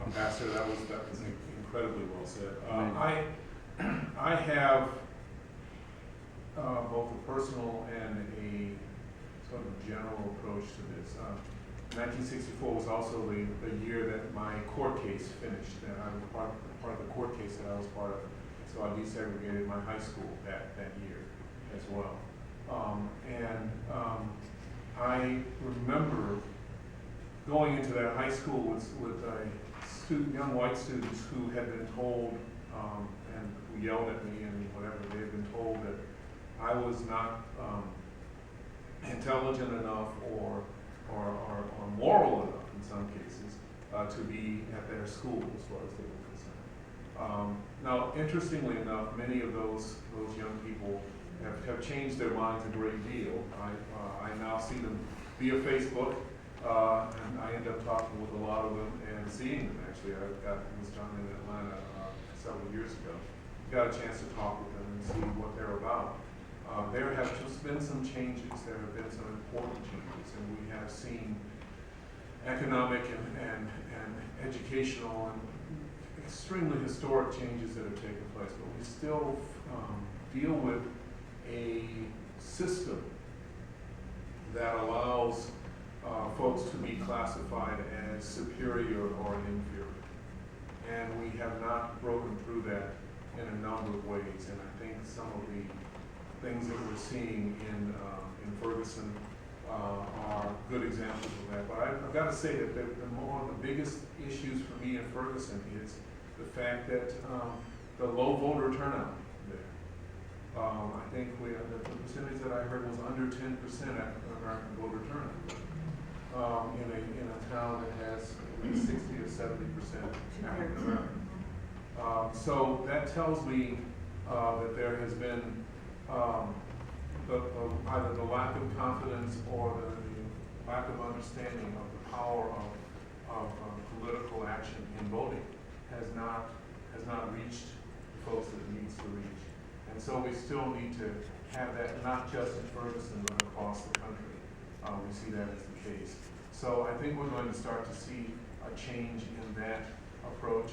Ambassador, that was incredibly well said. I have both a personal and a sort of general approach to this. 1964 was also the year that my court case finished, and I was part of the court case that I was part of. So I desegregated my high school that year as well. I remember going into that high school with young white students who had been told, and who yelled at me and whatever, they had been told that I was not intelligent enough or moral enough in some cases to be at their school as far as they were concerned. Now, interestingly enough, many of those young people have changed their minds a great deal. I now see them via Facebook, and I end up talking with a lot of them and seeing them actually. I was down in Atlanta several years ago. Got a chance to talk with them and see what they're about. There have just been some changes. There have been some important changes, and we have seen economic and educational and extremely historic changes that have taken place. But we still deal with a system that allows folks to be classified as superior or inferior. And we have not broken through that in a number of ways. And I think some of the things that we're seeing in Ferguson are good examples of that. But I've got to say that one of the biggest issues for me in Ferguson is the fact that the low voter turnout there. I think the percentage that I heard was under 10% American voter turnout in a town that has 60 or 70% African American. So that tells me that there has been either the lack of confidence or the lack of understanding of the power of political action in voting has not reached the folks that it needs to reach. And so we still need to have that not just in Ferguson but across the country. We see that as the case. So I think we're going to start to see a change in that approach,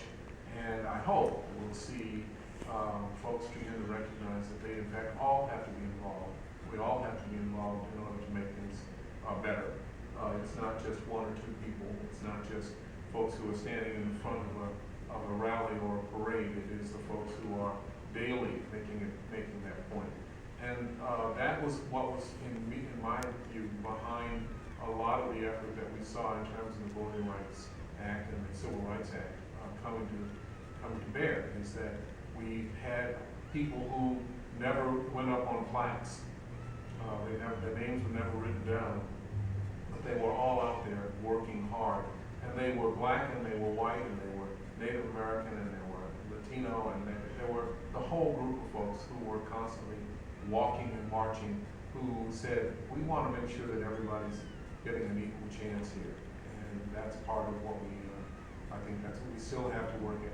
and I hope we'll see folks begin to recognize that they in fact all have to be involved. We all have to be involved in order to make things better. It's not just one or two people. It's not just folks who are standing in front of a rally or a parade. It is the folks who are daily making that point. And that was what was in my view behind a lot of the effort that we saw in terms of the Voting Rights Act and the Civil Rights Act coming to bear, is that we had people who never went up on plaques. Their names were never written down, but they were all out there working hard. And they were black and they were white and they were Native American and they were Latino and there were the whole group of folks who were constantly walking and marching, who said, we want to make sure that everybody's getting an equal chance here. And that's part of what I think that's what we still have to work at.